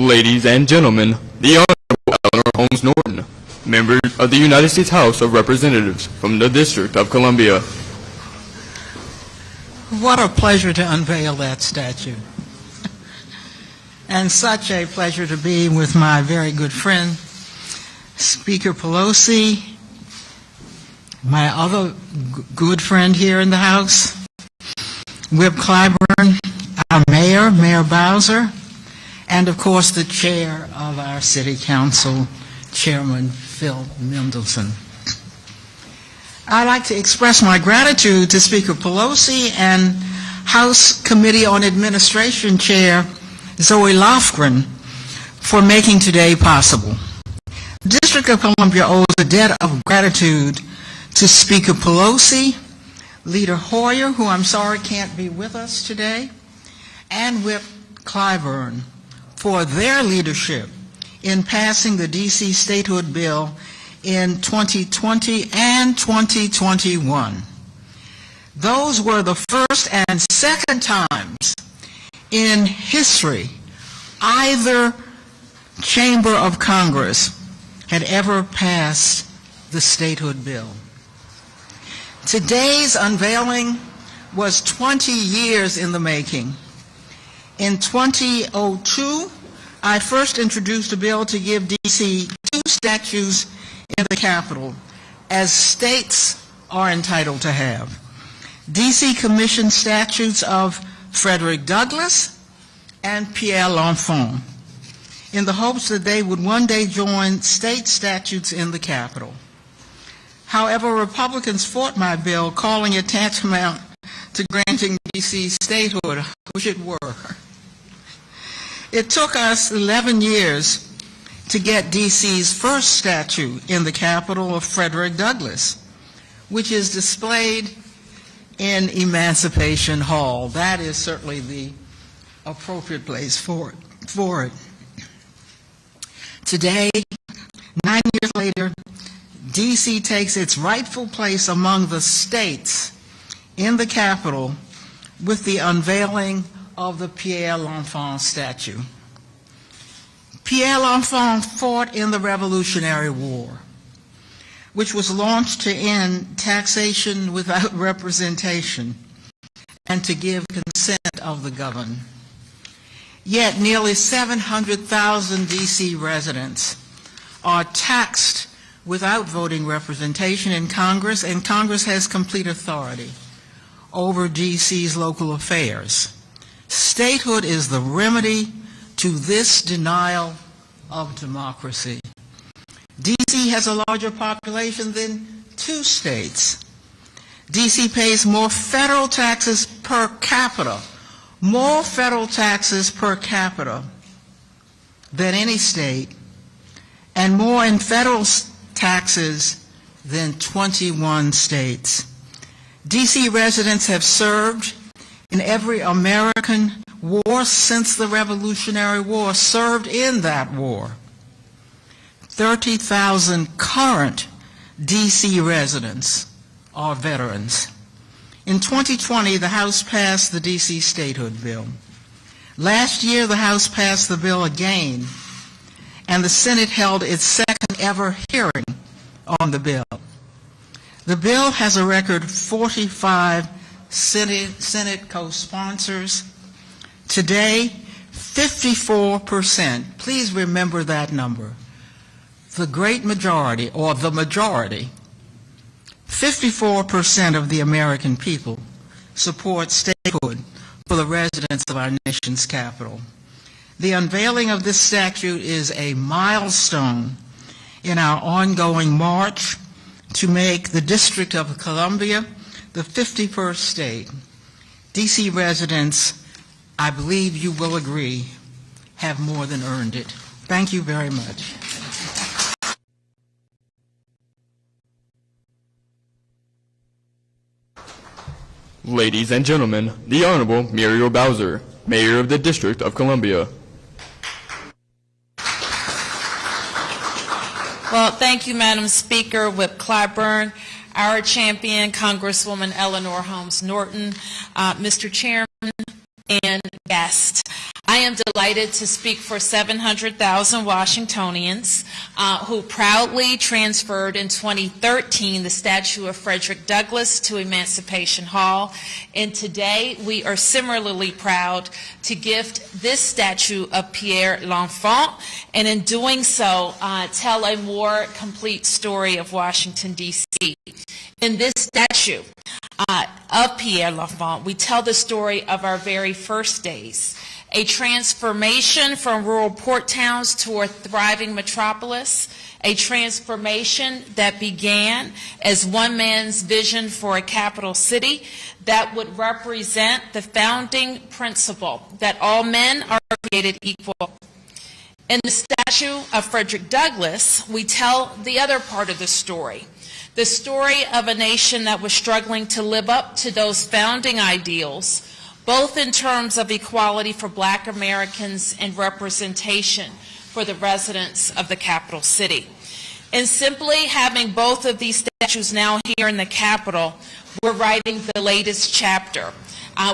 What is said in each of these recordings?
Ladies and gentlemen, the Honorable Eleanor Holmes Norton, member of the United States House of Representatives from the District of Columbia. What a pleasure to unveil that statue. And such a pleasure to be with my very good friend, Speaker Pelosi, my other good friend here in the House, Whip Clyburn, our mayor, Mayor Bowser, and of course the chair of our City Council, Chairman Phil Mendelson. I'd like to express my gratitude to Speaker Pelosi and House Committee on Administration Chair Zoe Lofgren for making today possible. The District of Columbia owes a debt of gratitude to Speaker Pelosi, Leader Hoyer, who I'm sorry can't be with us today, and Whip Clyburn for their leadership in passing the D.C. statehood bill in 2020 and 2021. Those were the first and second times in history either chamber of Congress had ever passed the statehood bill. Today's unveiling was 20 years in the making. In 2002, I first introduced a bill to give D.C. 2 statues in the Capitol, as states are entitled to have. D.C. commissioned statues of Frederick Douglass and Pierre L'Enfant in the hopes that they would one day join state statutes in the Capitol. However, Republicans fought my bill, calling it tantamount to granting D.C. statehood, which it were. It took us 11 years to get D.C.'s first statue in the Capitol of Frederick Douglass, which is displayed in Emancipation Hall. That is certainly the appropriate place for it. Today, 9 years later, D.C. takes its rightful place among the states in the Capitol with the unveiling of the Pierre L'Enfant statue. Pierre L'Enfant fought in the Revolutionary War, which was launched to end taxation without representation and to give consent of the governed. Yet nearly 700,000 D.C. residents are taxed without voting representation in Congress, and Congress has complete authority over D.C.'s local affairs. Statehood is the remedy to this denial of democracy. D.C. has a larger population than 2 states. D.C. pays more federal taxes per capita, than any state, and more in federal taxes than 21 states. D.C. residents have served in every American war since the Revolutionary War, served in that war. 30,000 current D.C. residents are veterans. In 2020, the House passed the D.C. statehood bill. Last year, the House passed the bill again, and the Senate held its second ever hearing on the bill. The bill has a record 45 Senate co-sponsors. Today, 54%, please remember that number, the great majority, or the majority, 54% of the American people support statehood for the residents of our nation's capital. The unveiling of this statute is a milestone in our ongoing march to make the District of Columbia the 51st state. D.C. residents, I believe you will agree, have more than earned it. Thank you very much. Ladies and gentlemen, the Honorable Muriel Bowser, Mayor of the District of Columbia. Well, thank you, Madam Speaker. Whip Clyburn, our champion, Congresswoman Eleanor Holmes Norton, Mr. Chairman, and guests. I am delighted to speak for 700,000 Washingtonians who proudly transferred in 2013 the statue of Frederick Douglass to Emancipation Hall. And today we are similarly proud to gift this statue of Pierre L'Enfant, and in doing so tell a more complete story of Washington, D.C. In this statue of Pierre L'Enfant, we tell the story of our very first days. A transformation from rural port towns to a thriving metropolis, a transformation that began as one man's vision for a capital city that would represent the founding principle that all men are created equal. In the statue of Frederick Douglass, we tell the other part of the story of a nation that was struggling to live up to those founding ideals, both in terms of equality for Black Americans and representation for the residents of the capital city. And simply having both of these statues now here in the Capitol, we're writing the latest chapter.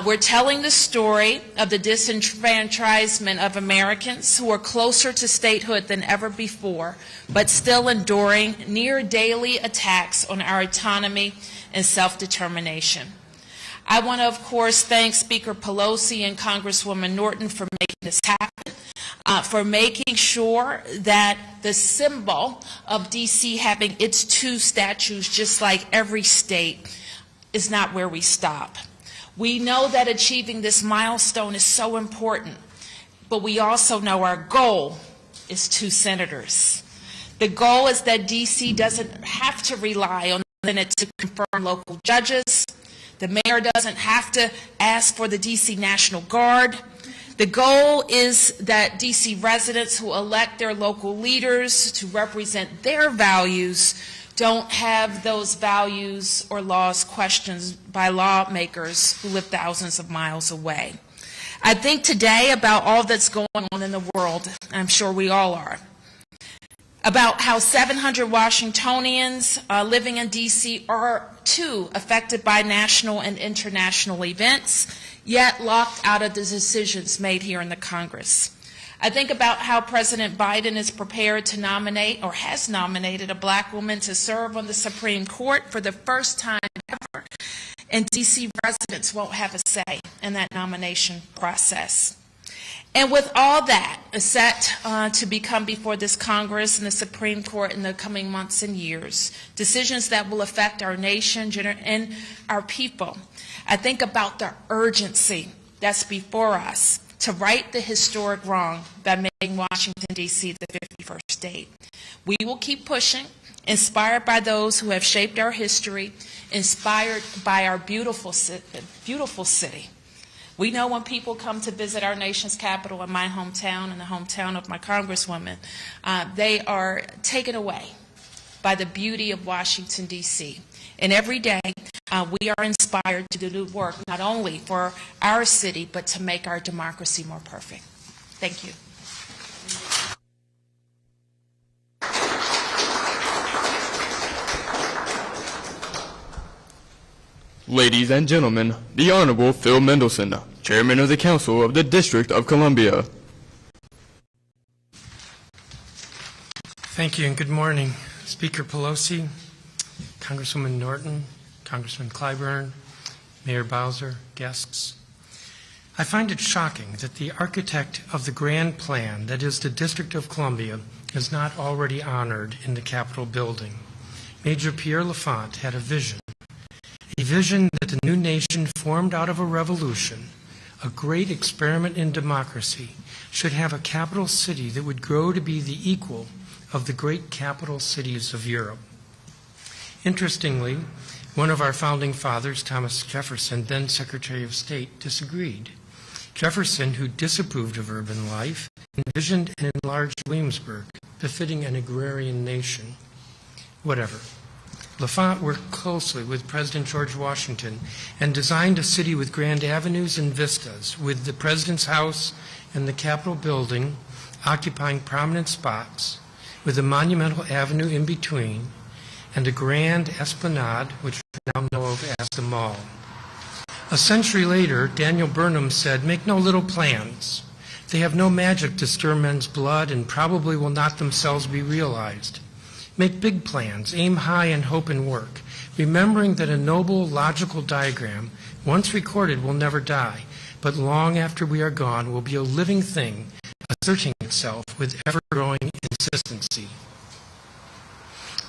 We're telling the story of the disenfranchisement of Americans who are closer to statehood than ever before, but still enduring near daily attacks on our autonomy and self-determination. I want to, of course, thank Speaker Pelosi and Congresswoman Norton for making this happen, for making sure that the symbol of D.C. having its two statues, just like every state, is not where we stop. We know that achieving this milestone is so important, but we also know our goal is 2 senators. The goal is that D.C. doesn't have to rely on the Senate to confirm local judges. The mayor doesn't have to ask for the D.C. National Guard. The goal is that D.C. residents who elect their local leaders to represent their values don't have those values or laws questioned by lawmakers who live thousands of miles away. I think today about all that's going on in the world, I'm sure we all are, about how 700 Washingtonians living in D.C. are too affected by national and international events, yet locked out of the decisions made here in the Congress. I think about how President Biden is prepared to nominate, or has nominated, a Black woman to serve on the Supreme Court for the first time ever, and D.C. residents won't have a say in that nomination process. And with all that set to become before this Congress and the Supreme Court in the coming months and years, decisions that will affect our nation and our people, I think about the urgency that's before us to right the historic wrong by making Washington, D.C. the 51st state. We will keep pushing, inspired by those who have shaped our history, inspired by our beautiful city. We know when people come to visit our nation's capital in my hometown and the hometown of my Congresswoman, they are taken away by the beauty of Washington, D.C. And every day, we are inspired to do work not only for our city, but to make our democracy more perfect. Thank you. Ladies and gentlemen, the Honorable Phil Mendelson, Chairman of the Council of the District of Columbia. Thank you and good morning, Speaker Pelosi, Congresswoman Norton, Congressman Clyburn, Mayor Bowser, guests. I find it shocking that the architect of the grand plan, that is the District of Columbia, is not already honored in the Capitol building. Major Pierre L'Enfant had a vision that the new nation formed out of a revolution, a great experiment in democracy, should have a capital city that would grow to be the equal of the great capital cities of Europe. Interestingly, one of our founding fathers, Thomas Jefferson, then Secretary of State, disagreed. Jefferson, who disapproved of urban life, envisioned an enlarged Williamsburg, befitting an agrarian nation. Whatever. L'Enfant worked closely with President George Washington and designed a city with grand avenues and vistas, with the President's house and the Capitol building occupying prominent spots, with a monumental avenue in between, and a grand esplanade, which we now know of as the Mall. A century later, Daniel Burnham said, "Make no little plans. They have no magic to stir men's blood and probably will not themselves be realized. Make big plans, aim high and hope and work, remembering that a noble, logical diagram, once recorded, will never die, but long after we are gone will be a living thing, asserting itself with ever-growing insistency.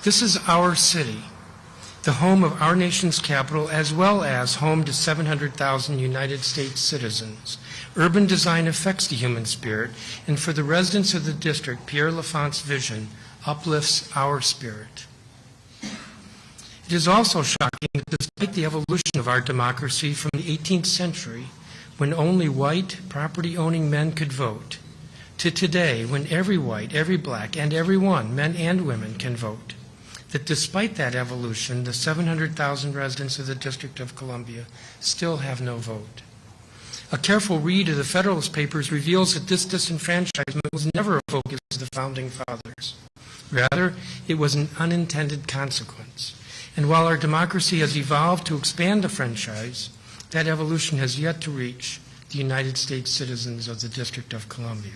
This is our city, the home of our nation's capital, as well as home to 700,000 United States citizens. Urban design affects the human spirit, and for the residents of the district, Pierre L'Enfant's vision uplifts our spirit. It is also shocking that despite the evolution of our democracy from the 18th century, when only white, property-owning men could vote, to today, when every white, every black, and everyone, men and women, can vote, that despite that evolution, the 700,000 residents of the District of Columbia still have no vote. A careful read of the Federalist Papers reveals that this disenfranchisement was never a focus of the Founding Fathers. Rather, it was an unintended consequence. And while our democracy has evolved to expand the franchise, that evolution has yet to reach the United States citizens of the District of Columbia.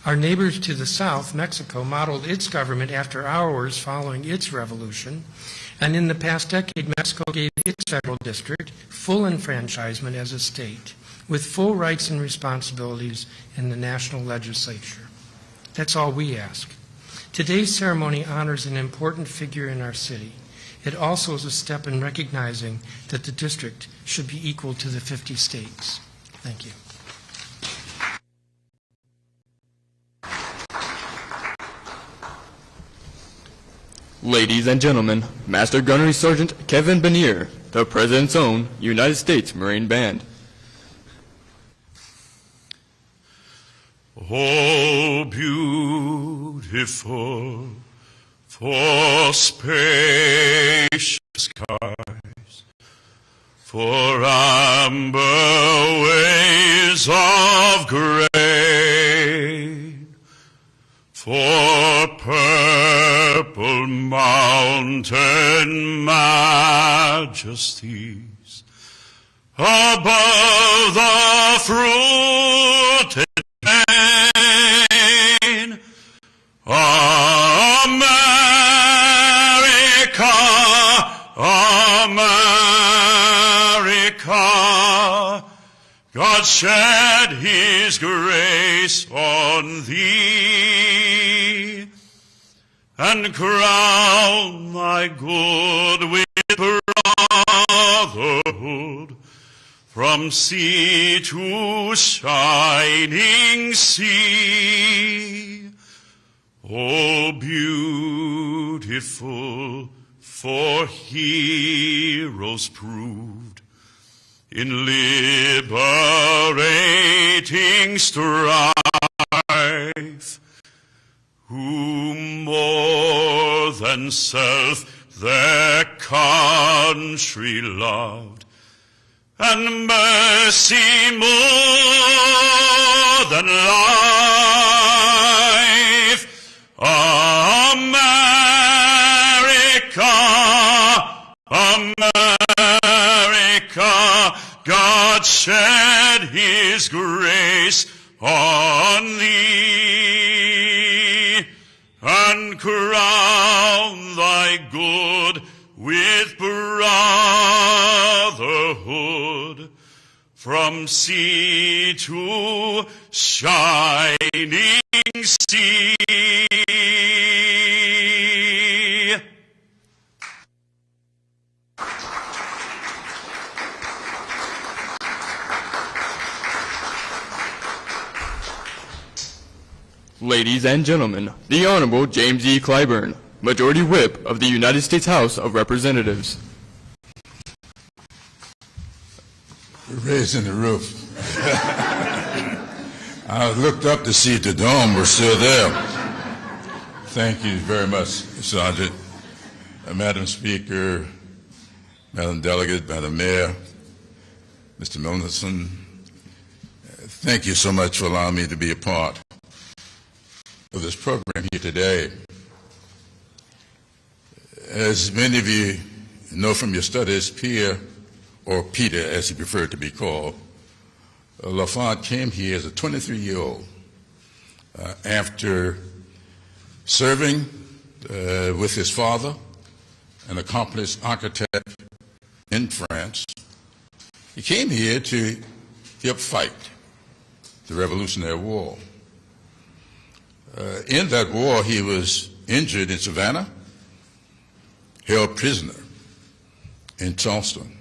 Our neighbors to the south, Mexico, modeled its government after ours following its revolution, and in the past decade, Mexico gave its federal district full enfranchisement as a state, with full rights and responsibilities in the national legislature. That's all we ask. Today's ceremony honors an important figure in our city. It also is a step in recognizing that the district should be equal to the 50 states. Thank you. Ladies and gentlemen, Master Gunnery Sergeant Kevin Benier, the President's own United States Marine Band. Oh, beautiful for spacious skies, for amber waves of grain, for purple mountain majesties, above the fruited plain. America, America, God shed his grace on thee, and crown thy good with brotherhood, from sea to shining sea. Oh, beautiful for heroes proved in liberating strife, who more than self their country loved, and mercy more than life. America, America, God shed his grace on thee, and crown thy good with brotherhood, from sea to shining sea. Ladies and gentlemen, the Honorable James E. Clyburn, Majority Whip of the United States House of Representatives. We're raising the roof. I looked up to see if the dome was still there. Thank you very much, Sergeant. Madam Speaker, Madam Delegate, Madam Mayor, Mr. Mendelson, thank you so much for allowing me to be a part of this program here today. As many of you know from your studies, Pierre, or Peter as he preferred to be called, L'Enfant came here as a 23-year-old after serving with his father, an accomplished architect in France. He came here to help fight the Revolutionary War. In that war, he was injured in Savannah, held prisoner in Charleston,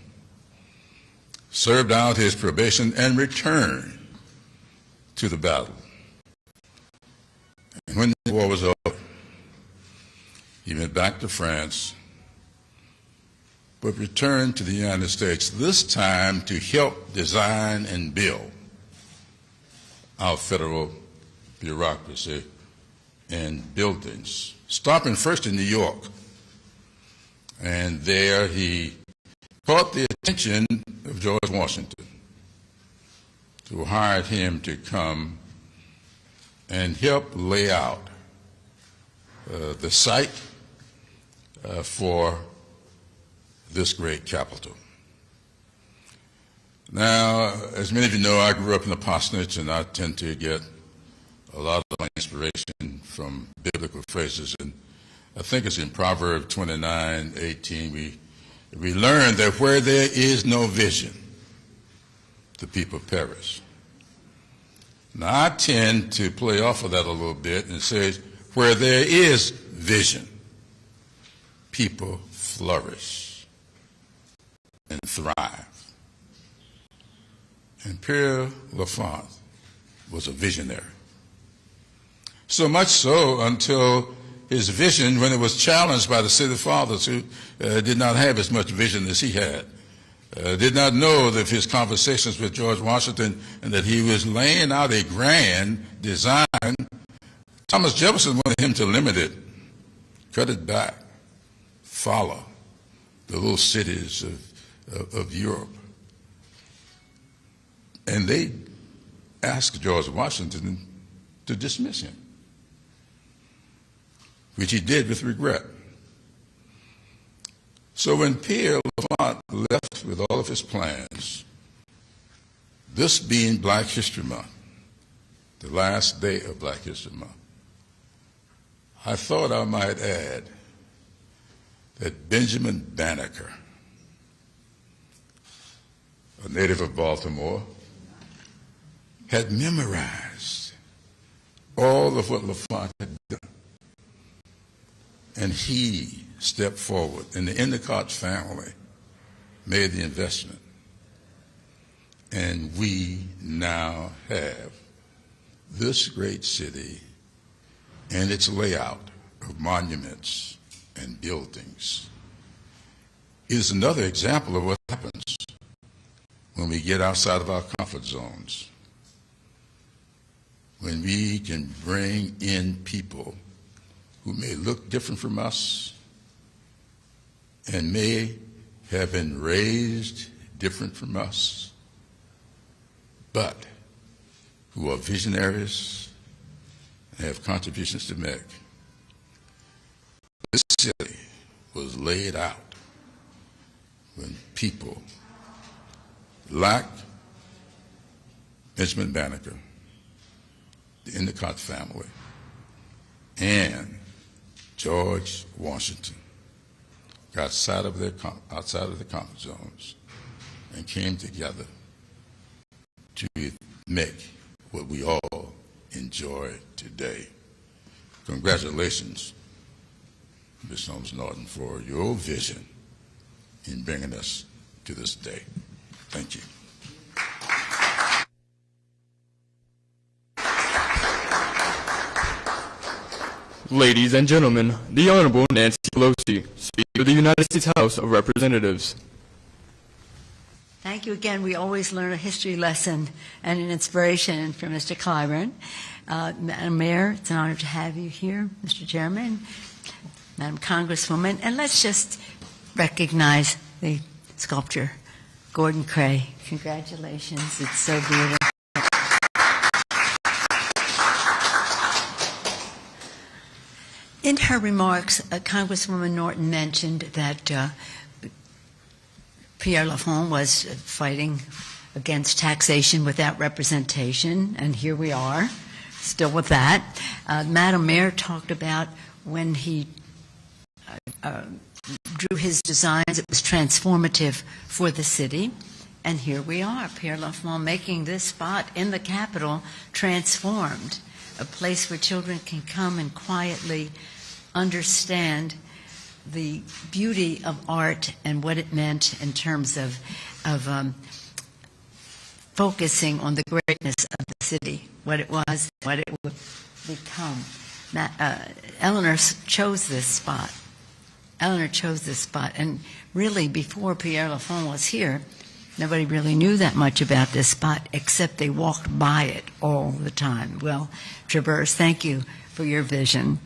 served out his probation, and returned to the battle. And when the war was over, he went back to France, but returned to the United States, this time to help design and build our federal bureaucracy and buildings, stopping first in New York. And there he caught the attention of George Washington, who hired him to come and help lay out the site for this great capital. Now, as many of you know, I grew up in the parsonage, and I tend to get a lot of my inspiration from biblical phrases. And I think it's in Proverbs 29:18, we learn that where there is no vision, the people perish. Now, I tend to play off of that a little bit and say, where there is vision, people flourish and thrive. And Pierre L'Enfant was a visionary. So much so until his vision, when it was challenged by the city fathers who did not have as much vision as he had, did not know of his conversations with George Washington and that he was laying out a grand design. Thomas Jefferson wanted him to limit it, cut it back, follow the little cities of Europe. And they asked George Washington to dismiss him, which he did with regret. So when Pierre L'Enfant left with all of his plans, this being Black History Month, the last day of Black History Month, I thought I might add that Benjamin Banneker, a native of Baltimore, had memorized all of what L'Enfant had done. And he stepped forward, and the Endicott family made the investment. And we now have this great city and its layout of monuments and buildings. It is another example of what happens when we get outside of our comfort zones, when we can bring in people who may look different from us and may have been raised different from us, but who are visionaries and have contributions to make. This city was laid out when people like Benjamin Banneker, the Endicott family, and George Washington got outside of their comfort zones and came together to make what we all enjoy today. Congratulations, Ms. Holmes Norton, for your vision in bringing us to this day. Thank you. Ladies and gentlemen, the Honorable Nancy Pelosi, Speaker of the United States House of Representatives. Thank you again. We always learn a history lesson and an inspiration from Mr. Clyburn. Madam Mayor, it's an honor to have you here, Mr. Chairman, Madam Congresswoman, and let's just recognize the sculptor, Gordon Cray. Congratulations. It's so beautiful. In her remarks, Congresswoman Norton mentioned that Pierre L'Enfant was fighting against taxation without representation, and here we are, still with that. Madam Mayor talked about when he drew his designs, it was transformative for the city. And here we are, Pierre L'Enfant making this spot in the Capitol transformed, a place where children can come and quietly understand the beauty of art and what it meant in terms of focusing on the greatness of the city, what it was, what it would become. Eleanor chose this spot. Eleanor chose this spot, and really before Pierre L'Enfant was here, nobody really knew that much about this spot, except they walked by it all the time. Well, Traverse, thank you for your vision.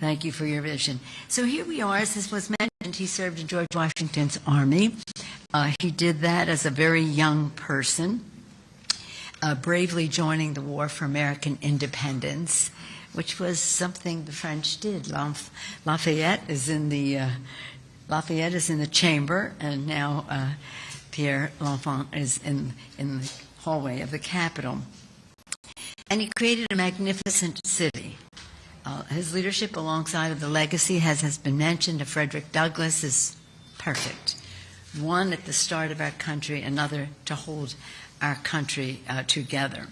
Thank you for your vision. So here we are, as this was mentioned, he served in George Washington's army. He did that as a very young person, bravely joining the War for American Independence, which was something the French did. Lafayette is in the chamber, and now Pierre L'Enfant is in the hallway of the Capitol. And he created a magnificent city. His leadership, alongside of the legacy, has been mentioned, of Frederick Douglass, is perfect. One at the start of our country, another to hold our country together.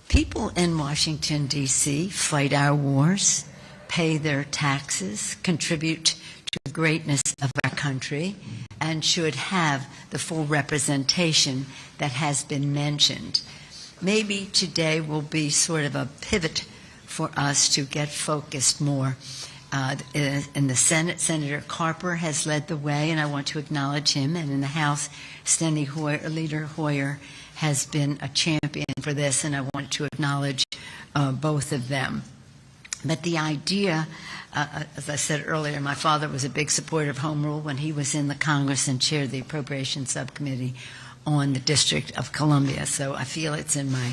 People in Washington, D.C. fight our wars, pay their taxes, contribute to the greatness of our country, and should have the full representation that has been mentioned. Maybe today will be sort of a pivot for us to get focused more. In the Senate, Senator Carper has led the way, and I want to acknowledge him. And in the House, Leader Hoyer has been a champion for this, and I want to acknowledge both of them. But the idea, as I said earlier, my father was a big supporter of home rule when he was in the Congress and chaired the Appropriations Subcommittee on the District of Columbia, so I feel it's in my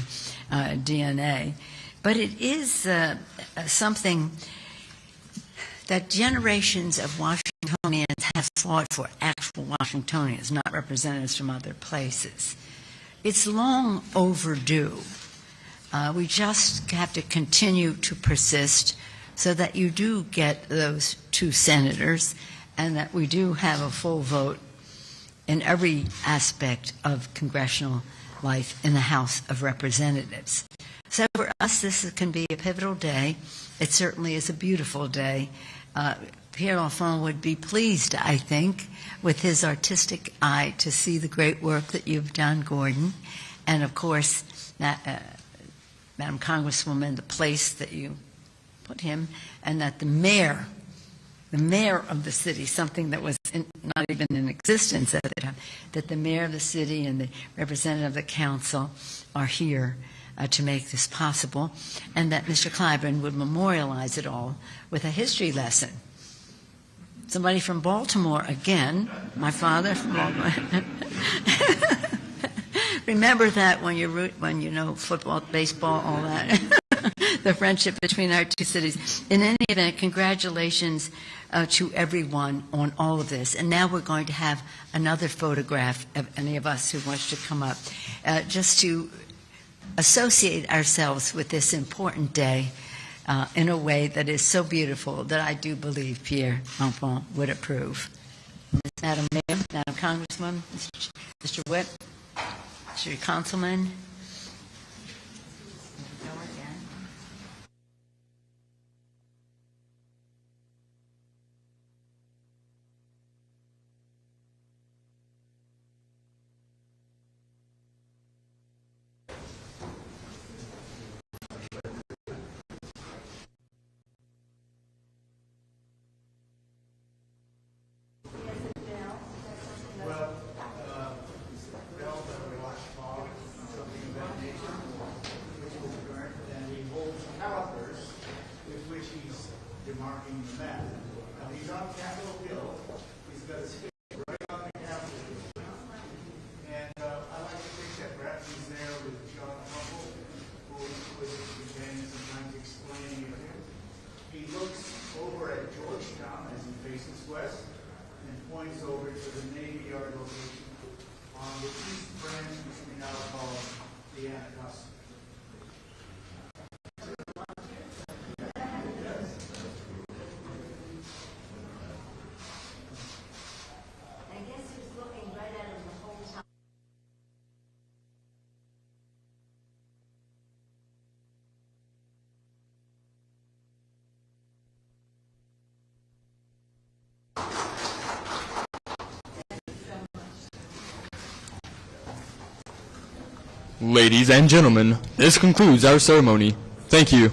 DNA. But it is something that generations of Washingtonians have fought for, actual Washingtonians, not representatives from other places. It's long overdue. We just have to continue to persist so that you do get those 2 senators and that we do have a full vote in every aspect of congressional life in the House of Representatives. So for us, this can be a pivotal day. It certainly is a beautiful day. Pierre L'Enfant would be pleased, I think, with his artistic eye to see the great work that you've done, Gordon, and of course, Madam Congresswoman, the place that you put him, and that the mayor of the city, something that was not even in existence at the time, that the mayor of the city and the representative of the council are here to make this possible, and that Mr. Clyburn would memorialize it all with a history lesson. Somebody from Baltimore again, my father from Baltimore. Remember that when you know football, baseball, all that. The friendship between our 2 cities. In any event, congratulations to everyone on all of this. And now we're going to have another photograph of any of us who wants to come up, just to associate ourselves with this important day in a way that is so beautiful that I do believe Pierre L'Enfant would approve. Madam Mayor, Madam Congresswoman, Mr. Whip, Mr. Councilman. Marking the map. Now he's on Capitol Hill. He's got a stick right on the Capitol Hill. And I like to think that perhaps he's there with John Humble, who was beginning sometimes explaining it here. He looks over at Georgetown as he faces west and points over to the Navy Yard location on the east branch Ladies and gentlemen, this concludes our ceremony. Thank you.